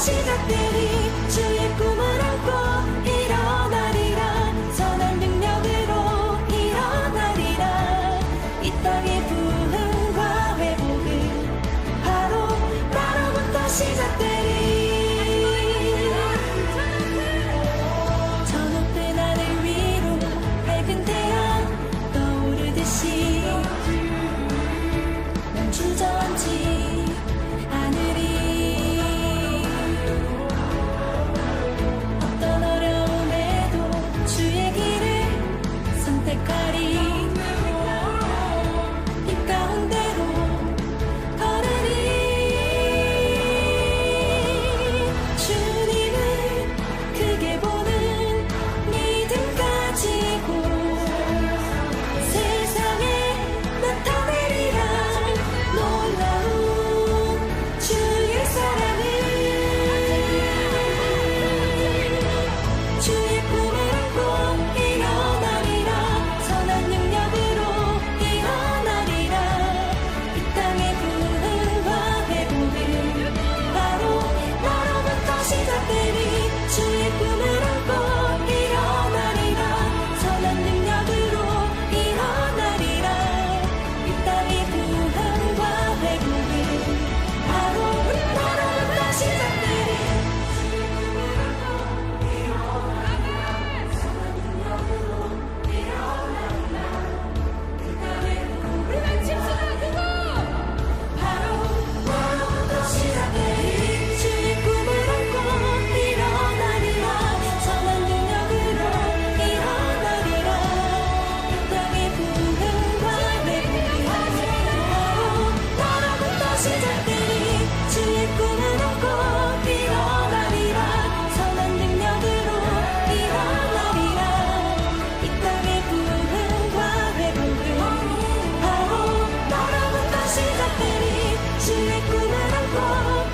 시작되리 주의 꿈을 안고 일어나리라. 선한 능력으로 일어나리라. 이 땅의 부흥과 회복은 바로 나로부터 시작되리. 저녁된 하늘 위로 밝은 태양 떠오르듯이 난 주저앉지 않으리. 어떤 어려움에도 주의 길을 선택하리. 이 가운데로 걸으리. 주님을 크게 보는 믿음 가지고 세상에 나타내리라. 놀라운 주의 사랑을. 주의 꿈을 안고 일어나리라. 선한 능력으로 일어나리라. 이 땅의 부흥과 회복은 바로 나로부터 시작되리. 주의 꿈을 안고 일어나리라. 선한 능력으로 일어나리라. 이 땅의 부흥과 회복은 바로 나로부터 시작되리. 주의 꿈을 안고 일어나리라. 선한 능력으로 일어나리라. 이 땅의 부흥과 회복이 바로 나로부터 시작되리. 주의 꿈을 안고 일어나리라. 선한 능력으로 일어나리라. 이 땅의 부흥과 회복은 바로 나로부터 시작되리. 주의 꿈을 안고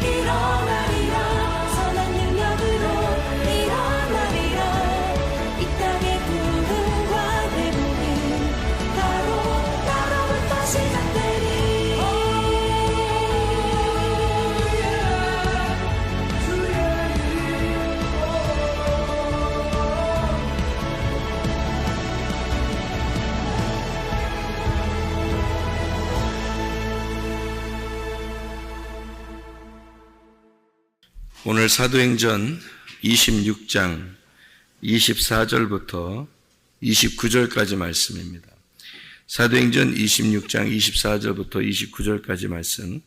일어나리라. 선한 능력으로 일어나리라. 이 땅의 부흥과 회복은 바로 나로부터 시작되리. 오늘 사도행전 26장 24절부터 29절까지 말씀입니다. 사도행전 26장 24절부터 29절까지 말씀.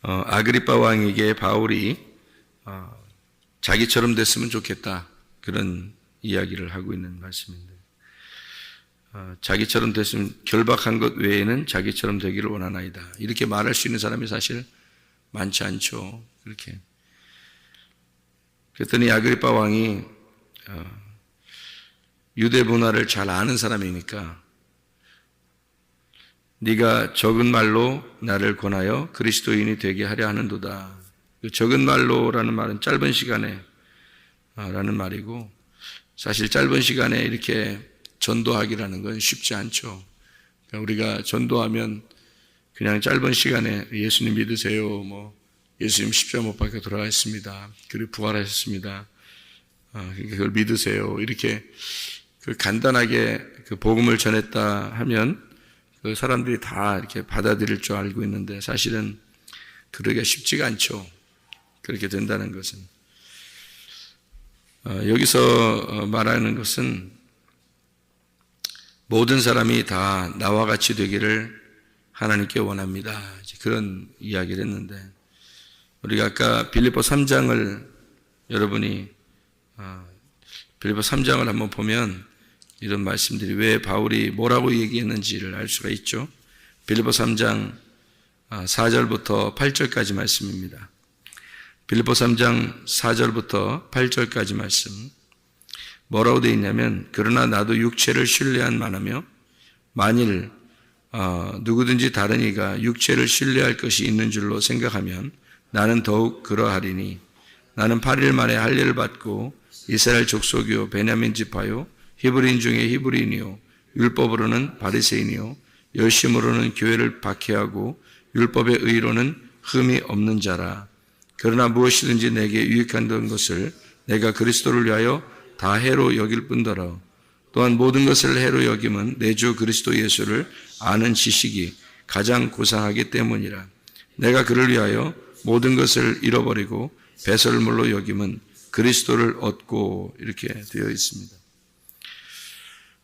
아그리빠 왕에게 바울이 자기처럼 됐으면 좋겠다, 그런 이야기를 하고 있는 말씀인데, 자기처럼 됐으면 결박한 것 외에는 자기처럼 되기를 원하나이다, 이렇게 말할 수 있는 사람이 사실 많지 않죠. 그렇게. 그랬더니 아그리빠 왕이 유대 문화를 잘 아는 사람이니까 네가 적은 말로 나를 권하여 그리스도인이 되게 하려 하는도다. 그 적은 말로라는 말은 짧은 시간에 라는 말이고, 사실 짧은 시간에 이렇게 전도하기라는 건 쉽지 않죠. 그러니까 우리가 전도하면 그냥 짧은 시간에 예수님 믿으세요, 예수님 십자가 못 박혀 돌아가셨습니다, 그리고 부활하셨습니다, 그걸 믿으세요, 이렇게 그 간단하게 그 복음을 전했다 하면 그 사람들이 다 이렇게 받아들일 줄 알고 있는데, 사실은 그러기가 쉽지가 않죠. 그렇게 된다는 것은. 여기서 말하는 것은 모든 사람이 다 나와 같이 되기를 하나님께 원합니다, 그런 이야기를 했는데, 우리가 아까 빌립보 3장을 여러분이 빌립보 3장을 한번 보면 이런 말씀들이 왜 바울이 뭐라고 얘기했는지를 알 수가 있죠. 빌립보 3장 4절부터 8절까지 말씀입니다. 빌립보 3장 4절부터 8절까지 말씀. 뭐라고 되어 있냐면, 그러나 나도 육체를 신뢰한 만하며 만일 누구든지 다른 이가 육체를 신뢰할 것이 있는 줄로 생각하면 나는 더욱 그러하리니, 나는 8일 만에 할례를 받고 이스라엘 족속이요 베냐민 지파요 히브리인 중에 히브리인이요 율법으로는 바리새인이요 열심으로는 교회를 박해하고 율법의 의로는 흠이 없는 자라. 그러나 무엇이든지 내게 유익한 것을 내가 그리스도를 위하여 다 해로 여길 뿐더러 또한 모든 것을 해로 여김은 내 주 그리스도 예수를 아는 지식이 가장 고상하기 때문이라. 내가 그를 위하여 모든 것을 잃어버리고 배설물로 여김은 그리스도를 얻고, 이렇게 되어 있습니다.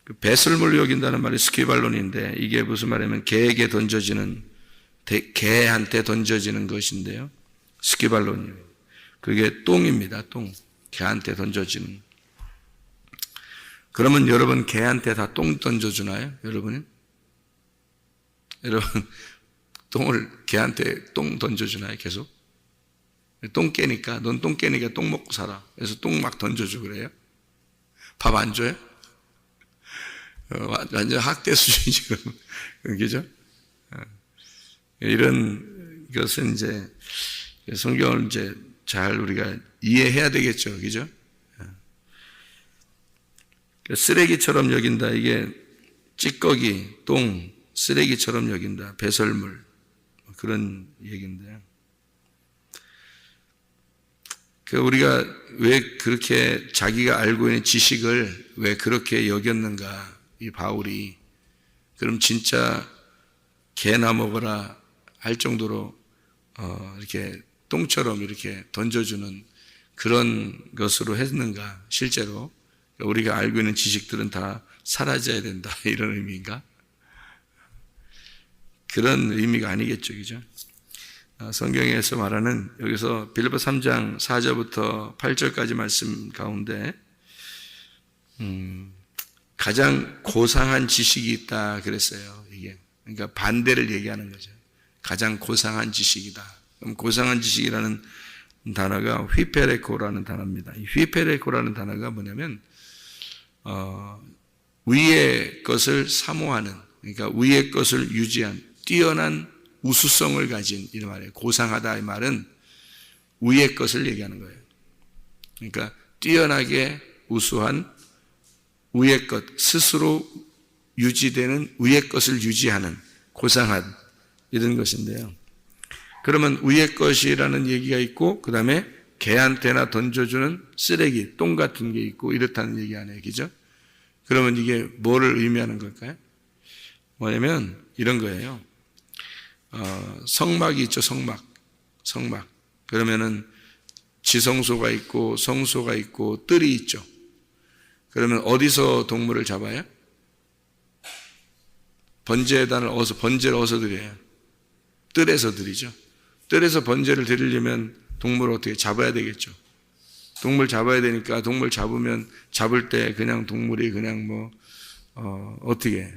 그 배설물로 여긴다는 말이 스키발론인데, 이게 무슨 말이냐면 개에게 던져지는, 개한테 던져지는 것인데요. 스키발론이에요. 그게 똥입니다. 똥. 개한테 던져지는. 그러면 여러분 개한테 다 똥 던져주나요? 여러분 똥을 개한테 똥 던져주나요? 계속? 똥 깨니까, 넌 똥 깨니까 똥 먹고 살아. 그래서 똥 막 던져주고 그래요? 밥 안 줘요? 완전 학대 수준이죠. 그죠? 이런 것은 이제 성경을 이제 잘 우리가 이해해야 되겠죠. 그죠? 쓰레기처럼 여긴다. 이게 찌꺼기, 똥, 쓰레기처럼 여긴다. 배설물. 그런 얘기인데요. 우리가 왜 그렇게 자기가 알고 있는 지식을 왜 그렇게 여겼는가, 이 바울이. 그럼 진짜 개나 먹어라 할 정도로 이렇게 똥처럼 이렇게 던져주는 그런 것으로 했는가, 실제로. 우리가 알고 있는 지식들은 다 사라져야 된다, 이런 의미인가? 그런 의미가 아니겠죠, 그죠? 성경에서 말하는, 여기서 빌립보 3장 4절부터 8절까지 말씀 가운데 가장 고상한 지식이 있다 그랬어요. 이게 그러니까 반대를 얘기하는 거죠. 가장 고상한 지식이다. 그럼 고상한 지식이라는 단어가 휘페레코라는 단어입니다. 이 휘페레코라는 단어가 뭐냐면 위의 것을 사모하는, 그러니까 위의 것을 유지한 뛰어난 우수성을 가진, 이런 말이에요. 고상하다 이 말은 위의 것을 얘기하는 거예요. 그러니까 뛰어나게 우수한 위의 것, 스스로 유지되는 위의 것을 유지하는 고상한, 이런 것인데요. 그러면 위의 것이라는 얘기가 있고, 그 다음에 개한테나 던져주는 쓰레기, 똥 같은 게 있고, 이렇다는 얘기 아니에요. 그죠? 그러면 이게 뭐를 의미하는 걸까요? 뭐냐면 이런 거예요. 성막이 있죠, 성막. 그러면은 지성소가 있고 성소가 있고 뜰이 있죠. 그러면 어디서 동물을 잡아요? 번제단을 번제를 어디서 드려요? 뜰에서 드리죠. 뜰에서 번제를 드리려면 동물을 어떻게 잡아야 되겠죠. 동물 잡아야 되니까 동물 잡을 때 그냥 동물이 그냥 어떻게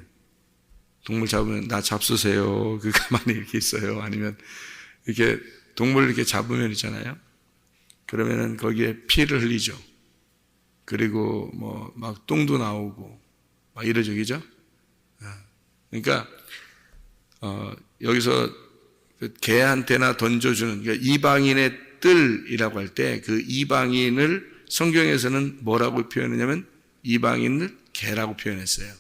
동물 잡으면 나 잡수세요. 가만히 이렇게 있어요. 아니면 이렇게 동물을 이렇게 잡으면 있잖아요. 그러면은 거기에 피를 흘리죠. 그리고 막 똥도 나오고 막 이러죠. 그죠? 그러니까 여기서 개한테나 던져주는, 그러니까 이방인의 뜰이라고 할 때 그 이방인을 성경에서는 뭐라고 표현했냐면 이방인을 개라고 표현했어요.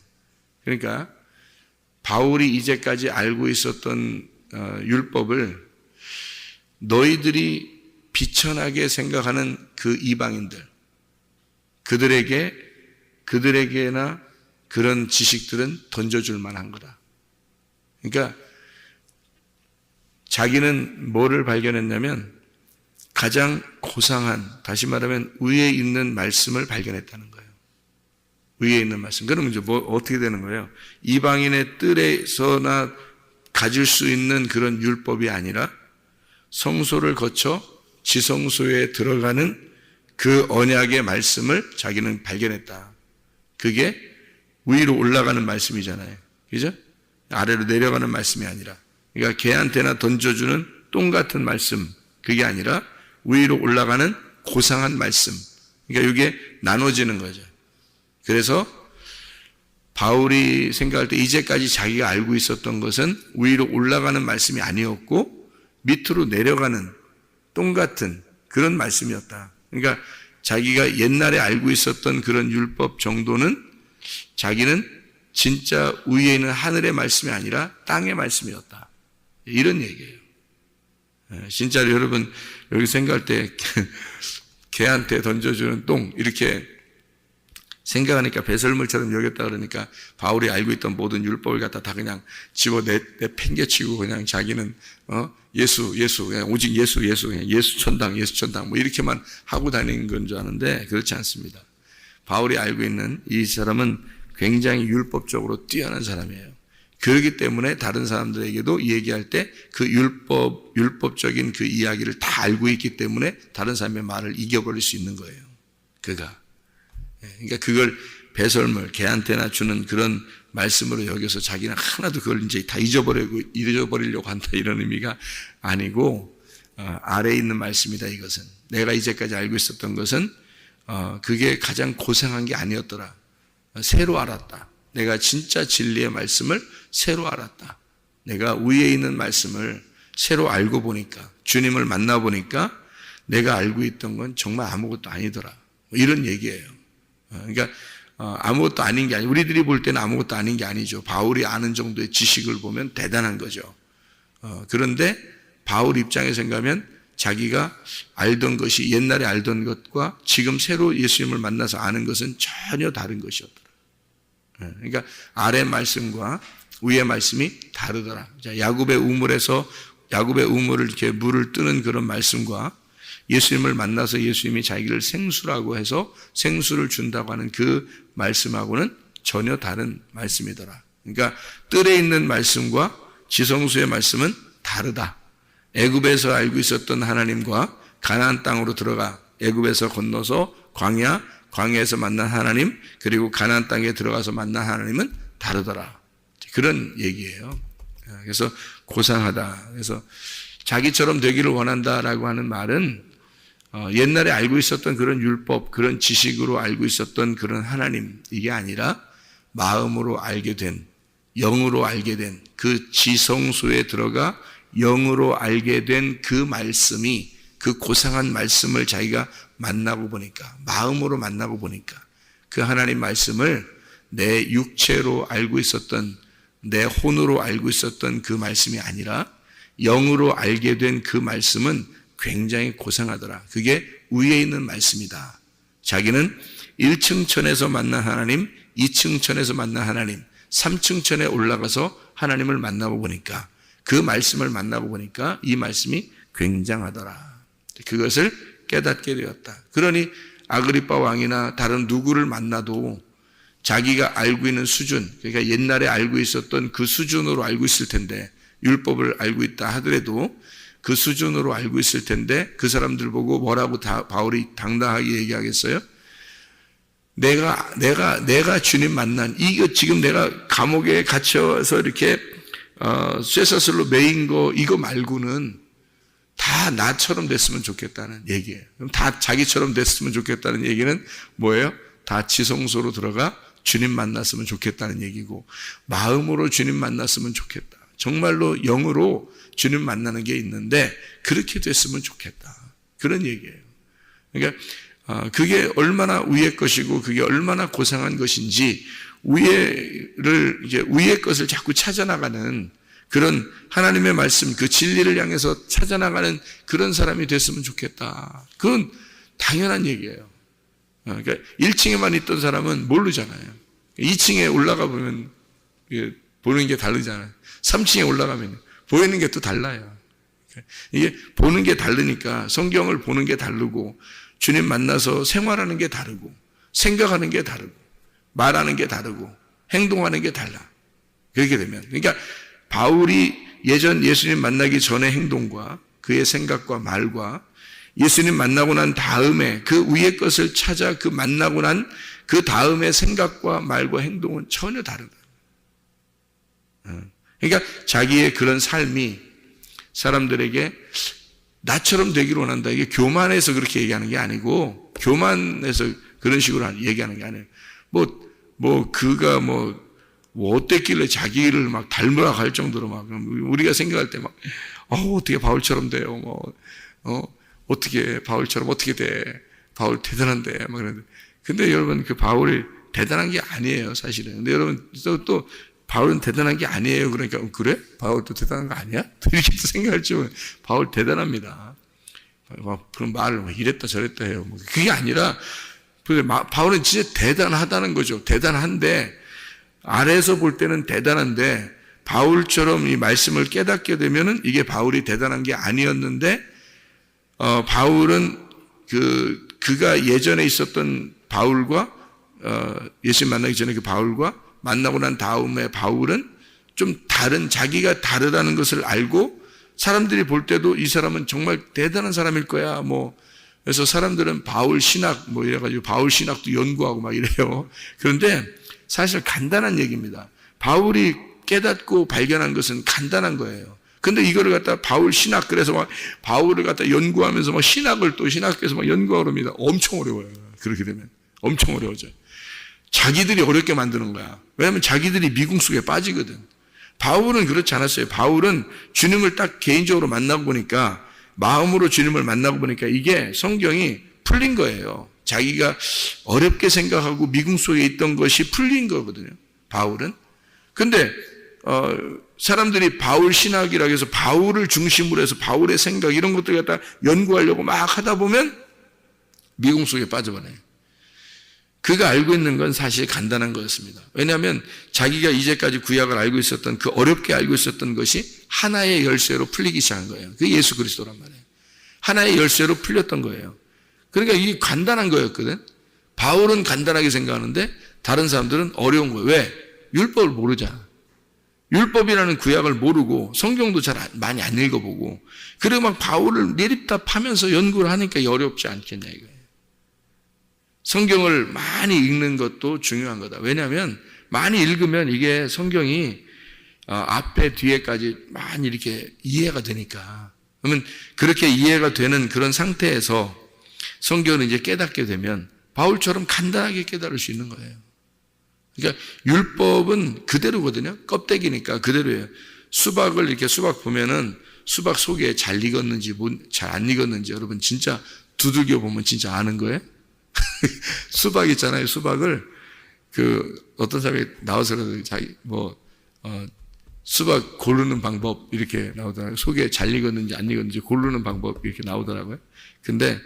그러니까 바울이 이제까지 알고 있었던 율법을 너희들이 비천하게 생각하는 그 이방인들, 그들에게나 그런 지식들은 던져줄 만한 거다. 그러니까 자기는 뭐를 발견했냐면 가장 고상한, 다시 말하면 위에 있는 말씀을 발견했다는 거예요. 위에 있는 말씀. 그러면 이제 어떻게 되는 거예요? 이방인의 뜰에서나 가질 수 있는 그런 율법이 아니라 성소를 거쳐 지성소에 들어가는 그 언약의 말씀을 자기는 발견했다. 그게 위로 올라가는 말씀이잖아요. 그죠? 아래로 내려가는 말씀이 아니라. 그러니까 개한테나 던져주는 똥 같은 말씀, 그게 아니라 위로 올라가는 고상한 말씀. 그러니까 이게 나눠지는 거죠. 그래서 바울이 생각할 때 이제까지 자기가 알고 있었던 것은 위로 올라가는 말씀이 아니었고 밑으로 내려가는 똥 같은 그런 말씀이었다. 그러니까 자기가 옛날에 알고 있었던 그런 율법 정도는 자기는 진짜 위에 있는 하늘의 말씀이 아니라 땅의 말씀이었다. 이런 얘기예요. 진짜로 여러분 여기 생각할 때 개한테 던져주는 똥 이렇게 생각하니까 배설물처럼 여겼다 그러니까 바울이 알고 있던 모든 율법을 갖다 다 그냥 집어 팽개치고 그냥 자기는 예수 그냥 오직 예수 그냥 예수 천당 뭐 이렇게만 하고 다니는 건 줄 아는데 그렇지 않습니다. 바울이 알고 있는 이 사람은 굉장히 율법적으로 뛰어난 사람이에요. 그렇기 때문에 다른 사람들에게도 얘기할 때 그 율법적인 그 이야기를 다 알고 있기 때문에 다른 사람의 말을 이겨버릴 수 있는 거예요. 그가. 그러니까 그걸 배설물, 개한테나 주는 그런 말씀으로 여겨서 자기는 하나도 그걸 이제 다 잊어버리려고 한다 이런 의미가 아니고, 아래에 있는 말씀이다 이것은. 내가 이제까지 알고 있었던 것은, 그게 가장 고상한 게 아니었더라. 새로 알았다. 내가 진짜 진리의 말씀을 새로 알았다. 내가 위에 있는 말씀을 새로 알고 보니까, 주님을 만나보니까 내가 알고 있던 건 정말 아무것도 아니더라. 이런 얘기예요. 그러니까 아무것도 아닌 게 아니고 우리들이 볼 때는 아무것도 아닌 게 아니죠. 바울이 아는 정도의 지식을 보면 대단한 거죠. 그런데 바울 입장에서 생각하면 자기가 알던 것이 옛날에 알던 것과 지금 새로 예수님을 만나서 아는 것은 전혀 다른 것이었더라. 그러니까 아래 말씀과 위의 말씀이 다르더라. 야곱의 우물을 이렇게 물을 뜨는 그런 말씀과 예수님을 만나서 예수님이 자기를 생수라고 해서 생수를 준다고 하는 그 말씀하고는 전혀 다른 말씀이더라. 그러니까 뜰에 있는 말씀과 지성소의 말씀은 다르다. 애굽에서 알고 있었던 하나님과 가나안 땅으로 들어가 애굽에서 건너서 광야에서 만난 하나님 그리고 가나안 땅에 들어가서 만난 하나님은 다르더라. 그런 얘기예요. 그래서 고상하다. 그래서 자기처럼 되기를 원한다라고 하는 말은 옛날에 알고 있었던 그런 율법, 그런 지식으로 알고 있었던 그런 하나님, 이게 아니라 마음으로 알게 된, 영으로 알게 된 그 지성소에 들어가 영으로 알게 된 그 말씀이, 그 고상한 말씀을 자기가 만나고 보니까, 마음으로 만나고 보니까 그 하나님 말씀을 내 육체로 알고 있었던, 내 혼으로 알고 있었던 그 말씀이 아니라 영으로 알게 된 그 말씀은 굉장히 고상하더라. 그게 위에 있는 말씀이다. 자기는 1층 천에서 만난 하나님, 2층 천에서 만난 하나님, 3층 천에 올라가서 하나님을 만나고 보니까 그 말씀을 만나고 보니까 이 말씀이 굉장하더라. 그것을 깨닫게 되었다. 그러니 아그리빠 왕이나 다른 누구를 만나도 자기가 알고 있는 수준, 그러니까 옛날에 알고 있었던 그 수준으로 알고 있을 텐데 율법을 알고 있다 하더라도 그 수준으로 알고 있을 텐데 그 사람들 보고 뭐라고 바울이 당당하게 얘기하겠어요? 내가 주님 만난 이거 지금 내가 감옥에 갇혀서 이렇게 쇠사슬로 매인 거 이거 말고는 다 나처럼 됐으면 좋겠다는 얘기예요. 그럼 다 자기처럼 됐으면 좋겠다는 얘기는 뭐예요? 다 지성소로 들어가 주님 만났으면 좋겠다는 얘기고 마음으로 주님 만났으면 좋겠다. 정말로 영으로 주님 만나는 게 있는데 그렇게 됐으면 좋겠다. 그런 얘기예요. 그러니까 그게 얼마나 위의 것이고 그게 얼마나 고상한 것인지 위의 것을 자꾸 찾아나가는 그런 하나님의 말씀, 그 진리를 향해서 찾아나가는 그런 사람이 됐으면 좋겠다. 그건 당연한 얘기예요. 그러니까 1층에만 있던 사람은 모르잖아요. 2층에 올라가 보면 보는 게 다르잖아요. 3층에 올라가면 보이는 게 또 달라요. 이게 보는 게 다르니까 성경을 보는 게 다르고 주님 만나서 생활하는 게 다르고 생각하는 게 다르고 말하는 게 다르고 행동하는 게 달라. 그렇게 되면 그러니까 바울이 예전 예수님 만나기 전의 행동과 그의 생각과 말과 예수님 만나고 난 다음에 그 위의 것을 찾아 그 만나고 난 그 다음의 생각과 말과 행동은 전혀 다르다. 그러니까 자기의 그런 삶이 사람들에게 나처럼 되기를 원한다. 이게 교만해서 그렇게 얘기하는 게 아니고 교만해서 그런 식으로 얘기하는 게 아니에요. 그가 어땠길래 자기를 막 닮으라고 할 정도로 막 우리가 생각할 때 막 어떻게 바울처럼 돼요. 어떻게 바울처럼 어떻게 돼. 바울 대단한데 막 그러는데 근데 여러분 그 바울이 대단한 게 아니에요, 사실은. 근데 여러분 또 바울은 대단한 게 아니에요. 그러니까 그래? 바울도 대단한 거 아니야? 이렇게 또 생각할지 모르겠어요. 바울 대단합니다. 그런 말을 이랬다 저랬다 해요. 그게 아니라 바울은 진짜 대단하다는 거죠. 대단한데 아래에서 볼 때는 대단한데 바울처럼 이 말씀을 깨닫게 되면은 이게 바울이 대단한 게 아니었는데 바울은 그가 예전에 있었던 바울과 예수님 만나기 전에 그 바울과 만나고 난 다음에 바울은 좀 다른 자기가 다르다는 것을 알고 사람들이 볼 때도 이 사람은 정말 대단한 사람일 거야. 그래서 사람들은 바울 신학 이래가지고 바울 신학도 연구하고 막 이래요. 그런데 사실 간단한 얘기입니다. 바울이 깨닫고 발견한 것은 간단한 거예요. 근데 이거를 갖다 바울 신학 그래서 막 바울을 갖다 연구하면서 막 신학을 또 신학에서 막 연구하고 그럽니다. 엄청 어려워요. 그렇게 되면 엄청 어려워져. 자기들이 어렵게 만드는 거야. 왜냐하면 자기들이 미궁 속에 빠지거든. 바울은 그렇지 않았어요. 바울은 주님을 딱 개인적으로 만나고 보니까 마음으로 주님을 만나고 보니까 이게 성경이 풀린 거예요. 자기가 어렵게 생각하고 미궁 속에 있던 것이 풀린 거거든요. 바울은. 근데 사람들이 바울 신학이라고 해서 바울을 중심으로 해서 바울의 생각 이런 것들 갖다 연구하려고 막 하다 보면 미궁 속에 빠져버려요. 그가 알고 있는 건 사실 간단한 거였습니다. 왜냐하면 자기가 이제까지 구약을 알고 있었던 그 어렵게 알고 있었던 것이 하나의 열쇠로 풀리기 시작한 거예요. 그게 예수 그리스도란 말이에요. 하나의 열쇠로 풀렸던 거예요. 그러니까 이게 간단한 거였거든. 바울은 간단하게 생각하는데 다른 사람들은 어려운 거예요. 왜? 율법을 모르잖아. 율법이라는 구약을 모르고 성경도 잘 많이 안 읽어보고 그리고 막 바울을 내립답하면서 연구를 하니까 어렵지 않겠냐 이거예요. 성경을 많이 읽는 것도 중요한 거다. 왜냐하면 많이 읽으면 이게 성경이 앞에 뒤에까지 많이 이렇게 이해가 되니까. 그러면 그렇게 이해가 되는 그런 상태에서 성경을 이제 깨닫게 되면 바울처럼 간단하게 깨달을 수 있는 거예요. 그러니까 율법은 그대로거든요. 껍데기니까 그대로예요. 수박을 이렇게 수박 보면은 수박 속에 잘 익었는지 잘 안 익었는지 여러분 진짜 두들겨 보면 진짜 아는 거예요. 수박 있잖아요. 수박을 어떤 사람이 나와서 자기 수박 고르는 방법 이렇게 나오더라고요. 속에 잘 익었는지 안 익었는지 고르는 방법 이렇게 나오더라고요. 근데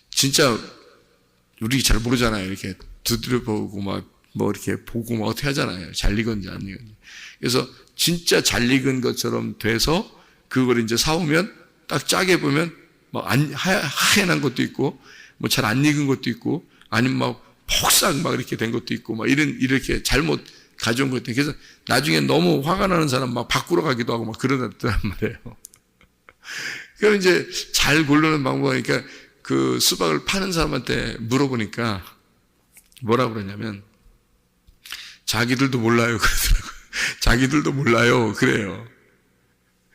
진짜 우리 잘 모르잖아요. 이렇게 두드려 보고 이렇게 보고 어떻게 하잖아요. 잘 익었는지 안 익었는지. 그래서 진짜 잘 익은 것처럼 돼서 그걸 이제 사오면 딱 짜게 보면 하얀 것도 있고 잘 안 익은 것도 있고 아니면 폭삭 이렇게 된 것도 있고 이렇게 잘못 가져온 것도 있고 그래서 나중에 너무 화가 나는 사람 바꾸러 가기도 하고 그러더란 말이에요. 그럼 이제 잘 고르는 방법이니까 그 수박을 파는 사람한테 물어보니까 뭐라고 그러냐면 자기들도 몰라요 그러더라고요. 자기들도 몰라요 그래요.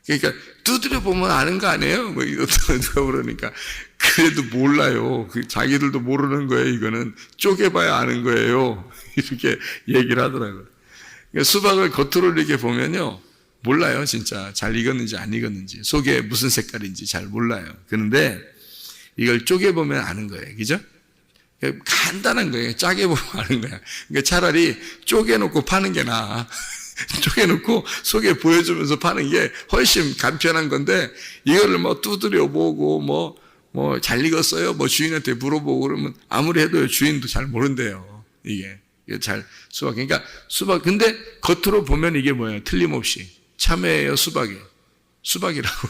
그러니까 두드려 보면 아는 거 아니에요? 누가 그러니까 그래도 몰라요. 자기들도 모르는 거예요. 이거는 쪼개봐야 아는 거예요. 이렇게 얘기를 하더라고요. 그러니까 수박을 겉으로 이렇게 보면요 몰라요. 진짜 잘 익었는지 안 익었는지 속에 무슨 색깔인지 잘 몰라요. 그런데 이걸 쪼개보면 아는 거예요. 그죠? 간단한 거예요. 짜게 보면 아는 거야. 그러니까 차라리 쪼개놓고 파는 게 나아. 쪼개놓고 속에 보여주면서 파는 게 훨씬 간편한 건데 이거를 두드려 보고 잘 익었어요? 주인한테 물어보고 그러면 아무리 해도 주인도 잘 모른대요. 이게 잘 수박. 그러니까 수박. 근데 겉으로 보면 이게 뭐예요? 틀림없이 참외예요, 수박이에요. 수박이라고.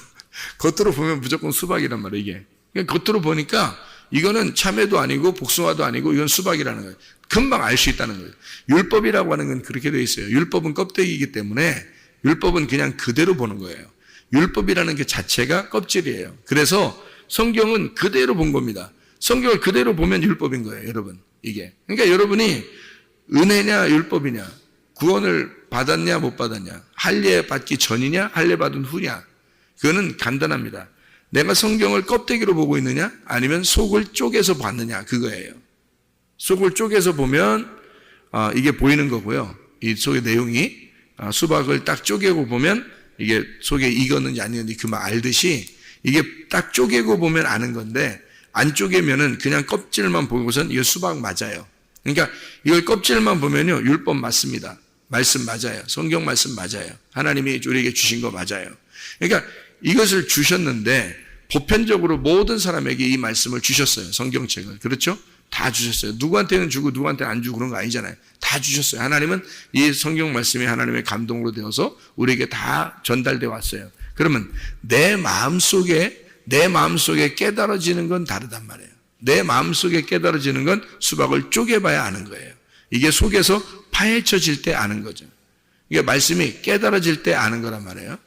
겉으로 보면 무조건 수박이란 말이에요, 이게. 그러니까 겉으로 보니까 이거는 참외도 아니고 복숭아도 아니고 이건 수박이라는 거예요. 금방 알 수 있다는 거예요. 율법이라고 하는 건 그렇게 되어 있어요. 율법은 껍데기이기 때문에 율법은 그냥 그대로 보는 거예요. 율법이라는 게 자체가 껍질이에요. 그래서 성경은 그대로 본 겁니다. 성경을 그대로 보면 율법인 거예요, 여러분. 이게. 그러니까 여러분이 은혜냐 율법이냐, 구원을 받았냐 못 받았냐, 할례 받기 전이냐 할례 받은 후냐, 그거는 간단합니다. 내가 성경을 껍데기로 보고 있느냐 아니면 속을 쪼개서 봤느냐 그거예요. 속을 쪼개서 보면 이게 보이는 거고요. 이 속의 내용이 수박을 딱 쪼개고 보면 이게 속에 익었는지 안 익었는지 그만 알듯이 이게 딱 쪼개고 보면 아는 건데 안 쪼개면은 그냥 껍질만 보고선 이거 수박 맞아요. 그러니까 이걸 껍질만 보면요 율법 맞습니다. 말씀 맞아요. 성경 말씀 맞아요. 하나님이 우리에게 주신 거 맞아요. 그러니까 이것을 주셨는데 보편적으로 모든 사람에게 이 말씀을 주셨어요. 성경책을. 그렇죠? 다 주셨어요. 누구한테는 주고 누구한테는 안 주고 그런 거 아니잖아요. 다 주셨어요. 하나님은 이 성경 말씀이 하나님의 감동으로 되어서 우리에게 다 전달되어 왔어요. 그러면 내 마음속에 깨달아지는 건 다르단 말이에요. 내 마음속에 깨달아지는 건 수박을 쪼개봐야 아는 거예요. 이게 속에서 파헤쳐질 때 아는 거죠. 이게 말씀이 깨달아질 때 아는 거란 말이에요.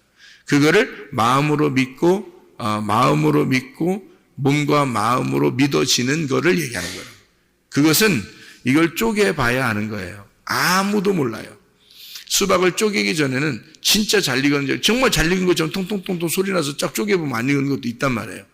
그거를 마음으로 믿고 몸과 마음으로 믿어지는 거를 얘기하는 거예요. 그것은 이걸 쪼개봐야 아는 거예요. 아무도 몰라요. 수박을 쪼개기 전에는 진짜 잘 익었는지, 정말 잘 익은 것처럼 통통통통 소리 나서 쫙 쪼개보면 안 익은 것도 있단 말이에요.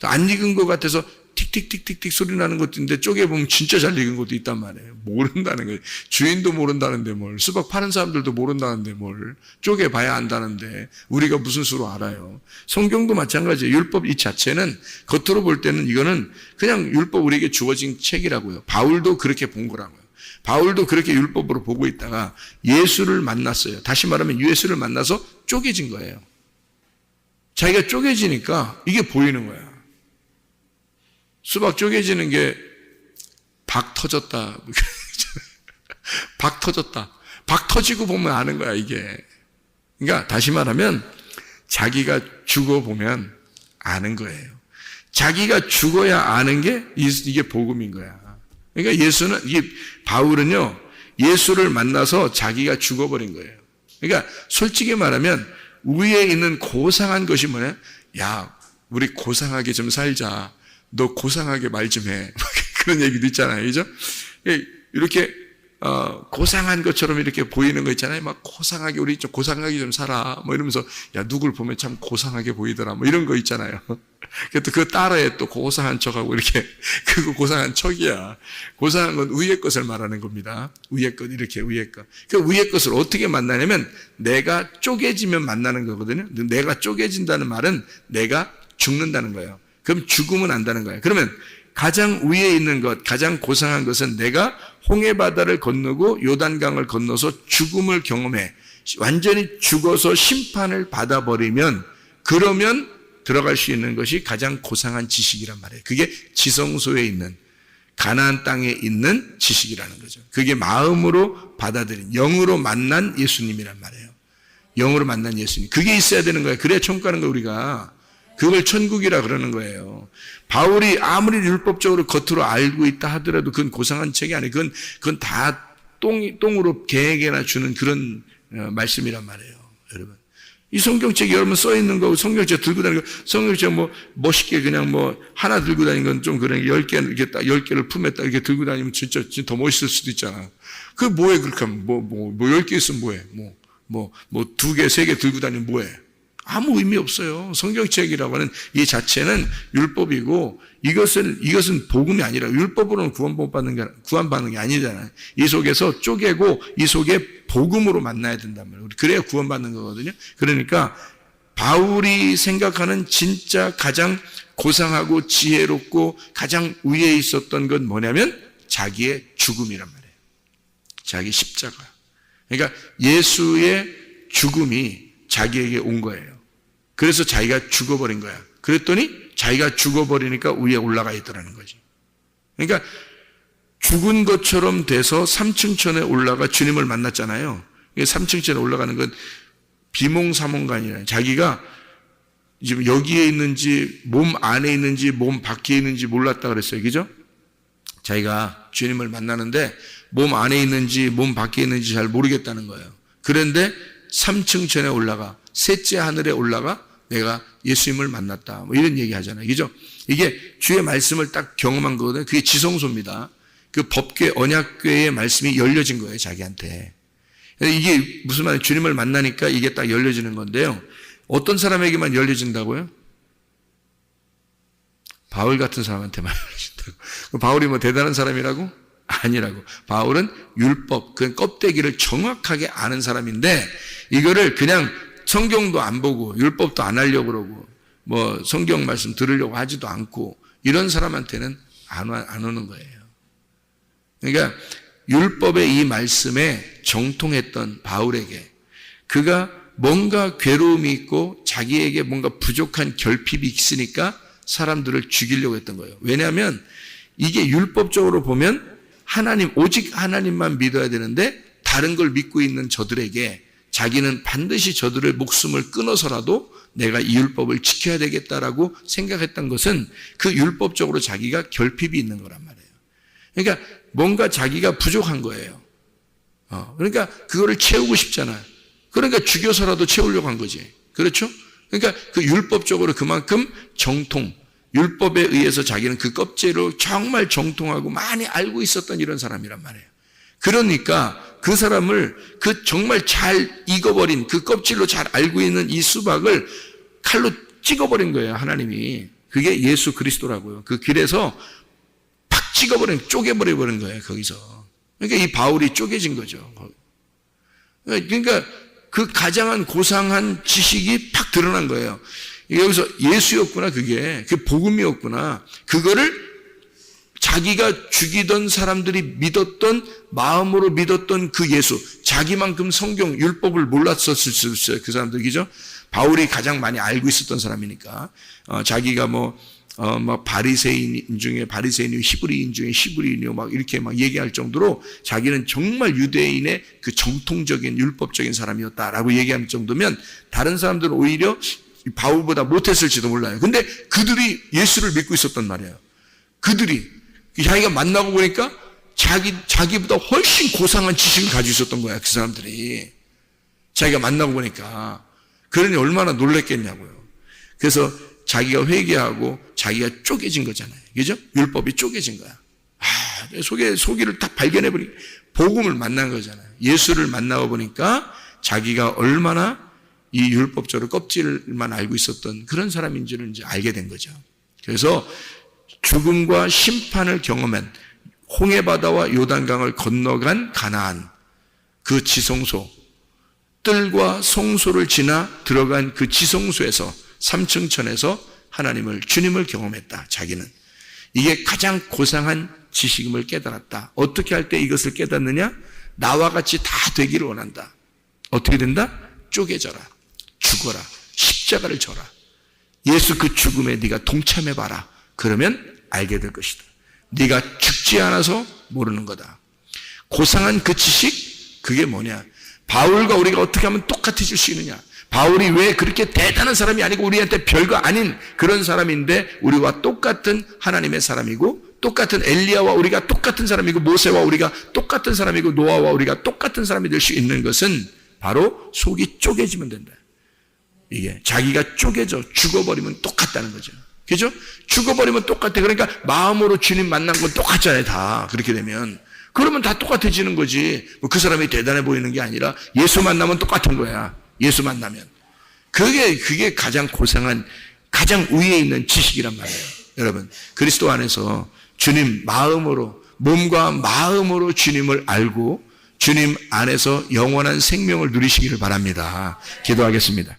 안 익은 것 같아서 틱틱틱틱틱 소리 나는 것도 있는데 쪼개보면 진짜 잘 익은 것도 있단 말이에요. 모른다는 거예요. 주인도 모른다는데 뭘, 수박 파는 사람들도 모른다는데 뭘, 쪼개봐야 안다는데 우리가 무슨 수로 알아요. 성경도 마찬가지예요. 율법 이 자체는 겉으로 볼 때는 이거는 그냥 율법 우리에게 주어진 책이라고요. 바울도 그렇게 본 거라고요. 바울도 그렇게 율법으로 보고 있다가 예수를 만났어요. 다시 말하면 예수를 만나서 쪼개진 거예요. 자기가 쪼개지니까 이게 보이는 거야. 수박 쪼개지는 게 박 터졌다. 박 터졌다. 박 터지고 보면 아는 거야, 이게. 그러니까 다시 말하면 자기가 죽어보면 아는 거예요. 자기가 죽어야 아는 게 이게 복음인 거야. 그러니까 바울은요, 예수를 만나서 자기가 죽어버린 거예요. 그러니까 솔직히 말하면 위에 있는 고상한 것이 뭐냐? 야, 우리 고상하게 좀 살자. 너 고상하게 말 좀 해. 그런 얘기도 있잖아요. 그죠? 이렇게, 고상한 것처럼 이렇게 보이는 거 있잖아요. 막 고상하게, 우리 좀 고상하게 좀 살아. 뭐 이러면서, 야, 누굴 보면 참 고상하게 보이더라. 뭐 이런 거 있잖아요. 그거 따라해 또 고상한 척하고 이렇게, 그거 고상한 척이야. 고상한 건 위의 것을 말하는 겁니다. 위의 것, 이렇게 위의 것. 그 위의 것을 어떻게 만나냐면, 내가 쪼개지면 만나는 거거든요. 내가 쪼개진다는 말은 내가 죽는다는 거예요. 그럼 죽으면 안다는 거예요. 그러면 가장 위에 있는 것, 가장 고상한 것은 내가 홍해바다를 건너고 요단강을 건너서 죽음을 경험해. 완전히 죽어서 심판을 받아버리면, 그러면 들어갈 수 있는 것이 가장 고상한 지식이란 말이에요. 그게 지성소에 있는, 가나안 땅에 있는 지식이라는 거죠. 그게 마음으로 받아들인, 영으로 만난 예수님이란 말이에요. 영으로 만난 예수님. 그게 있어야 되는 거예요. 그래야 천국 가는 거예요, 우리가. 그걸 천국이라 그러는 거예요. 바울이 아무리 율법적으로 겉으로 알고 있다 하더라도 그건 고상한 책이 아니에요. 그건 다 똥으로 개에게나 주는 그런 말씀이란 말이에요. 여러분. 이 성경책이 여러분 써 있는 거고 성경책 들고 다니는 거, 성경책 뭐 멋있게 그냥 뭐 하나 들고 다니는 건 좀 그래. 10개, 이렇게 딱 10개를 품에 딱 이렇게 들고 다니면 진짜 더 멋있을 수도 있잖아. 그 뭐해, 그렇게 하면. 10개 있으면 뭐해. 2개, 3개 들고 다니면 뭐해. 아무 의미 없어요. 성경책이라고 하는 이 자체는 율법이고 이것은 복음이 아니라 율법으로는 구원받는 게 아니잖아요. 이 속에서 쪼개고 이 속에 복음으로 만나야 된단 말이에요. 그래야 구원받는 거거든요. 그러니까 바울이 생각하는 진짜 가장 고상하고 지혜롭고 가장 위에 있었던 건 뭐냐면 자기의 죽음이란 말이에요. 자기 십자가. 그러니까 예수의 죽음이 자기에게 온 거예요. 그래서 자기가 죽어버린 거야. 그랬더니 자기가 죽어버리니까 위에 올라가 있더라는 거지. 그러니까 죽은 것처럼 돼서 3층천에 올라가 주님을 만났잖아요. 3층천에 올라가는 건 비몽사몽간이에요. 자기가 지금 여기에 있는지 몸 안에 있는지 몸 밖에 있는지 몰랐다 그랬어요. 그죠? 자기가 주님을 만나는데 몸 안에 있는지 몸 밖에 있는지 잘 모르겠다는 거예요. 그런데 3층천에 올라가, 셋째 하늘에 올라가 내가 예수님을 만났다. 뭐 이런 얘기 하잖아요. 그죠? 이게 주의 말씀을 딱 경험한 거거든요. 그게 지성소입니다. 그 법궤, 언약궤의 말씀이 열려진 거예요, 자기한테. 이게 무슨 말이에요? 주님을 만나니까 이게 딱 열려지는 건데요. 어떤 사람에게만 열려진다고요? 바울 같은 사람한테만 열려진다고. 바울이 뭐 대단한 사람이라고? 아니라고. 바울은 율법, 그 껍데기를 정확하게 아는 사람인데 이거를 그냥 성경도 안 보고 율법도 안 하려고 그러고 뭐 성경 말씀 들으려고 하지도 않고 이런 사람한테는 안 오는 거예요. 그러니까 율법의 이 말씀에 정통했던 바울에게 그가 뭔가 괴로움이 있고 자기에게 뭔가 부족한 결핍이 있으니까 사람들을 죽이려고 했던 거예요. 왜냐하면 이게 율법적으로 보면 하나님, 오직 하나님만 믿어야 되는데 다른 걸 믿고 있는 저들에게 자기는 반드시 저들의 목숨을 끊어서라도 내가 이 율법을 지켜야 되겠다라고 생각했던 것은 그 율법적으로 자기가 결핍이 있는 거란 말이에요. 그러니까 뭔가 자기가 부족한 거예요. 그러니까 그거를 채우고 싶잖아요. 그러니까 죽여서라도 채우려고 한 거지. 그렇죠? 그러니까 그 율법적으로 그만큼 정통, 율법에 의해서 자기는 그 껍질을 정말 정통하고 많이 알고 있었던 이런 사람이란 말이에요. 그러니까 그 사람을 그 정말 잘 익어버린 그 껍질로 잘 알고 있는 이 수박을 칼로 찍어버린 거예요, 하나님이. 그게 예수 그리스도라고요. 그 길에서 팍 쪼개버려버린 거예요, 거기서. 그러니까 이 바울이 쪼개진 거죠. 그러니까 그 가장한 고상한 지식이 팍 드러난 거예요. 여기서 예수였구나, 그게 복음이었구나. 그거를 자기가 죽이던 사람들이 믿었던, 마음으로 믿었던 그 예수, 자기만큼 성경 율법을 몰랐었을 수 있어요, 그 사람들. 그죠? 바울이 가장 많이 알고 있었던 사람이니까 자기가 막 바리새인 중에 바리새인이요, 히브리인 중에 히브리인이요, 막 이렇게 막 얘기할 정도로 자기는 정말 유대인의 그 정통적인 율법적인 사람이었다라고 얘기할 정도면 다른 사람들은 오히려 바울보다 못했을지도 몰라요. 근데 그들이 예수를 믿고 있었단 말이에요. 그들이 자기가 만나고 보니까 자기보다 훨씬 고상한 지식을 가지고 있었던 거야, 그 사람들이. 자기가 만나고 보니까. 그러니 얼마나 놀랬겠냐고요. 그래서 자기가 회개하고 자기가 쪼개진 거잖아요. 그죠? 율법이 쪼개진 거야. 속이를 딱 발견해버리고 복음을 만난 거잖아요. 예수를 만나고 보니까 자기가 얼마나 이 율법적으로 껍질만 알고 있었던 그런 사람인지를 이제 알게 된 거죠. 그래서 죽음과 심판을 경험한 홍해바다와 요단강을 건너간 가나안, 그 지성소, 뜰과 송소를 지나 들어간 그 지성소에서 3층천에서 하나님을, 주님을 경험했다. 자기는 이게 가장 고상한 지식임을 깨달았다. 어떻게 할 때 이것을 깨닫느냐? 나와 같이 다 되기를 원한다. 어떻게 된다? 쪼개져라, 죽어라, 십자가를 져라. 예수 그 죽음에 네가 동참해봐라. 그러면 알게 될 것이다. 네가 죽지 않아서 모르는 거다. 고상한 그 지식, 그게 뭐냐? 바울과 우리가 어떻게 하면 똑같아질 수 있느냐? 바울이 왜 그렇게 대단한 사람이 아니고 우리한테 별거 아닌 그런 사람인데 우리와 똑같은 하나님의 사람이고, 똑같은 엘리야와 우리가 똑같은 사람이고, 모세와 우리가 똑같은 사람이고, 노아와 우리가 똑같은 사람이 될 수 있는 것은 바로 속이 쪼개지면 된다. 이게 자기가 쪼개져 죽어버리면 똑같다는 거죠. 그죠? 죽어버리면 똑같아. 그러니까 마음으로 주님 만난 건 똑같잖아요, 다. 그렇게 되면. 그러면 다 똑같아지는 거지. 그 사람이 대단해 보이는 게 아니라 예수 만나면 똑같은 거야. 예수 만나면. 그게 가장 고상한, 가장 위에 있는 지식이란 말이에요. 여러분, 그리스도 안에서 주님 마음으로, 몸과 마음으로 주님을 알고 주님 안에서 영원한 생명을 누리시기를 바랍니다. 기도하겠습니다.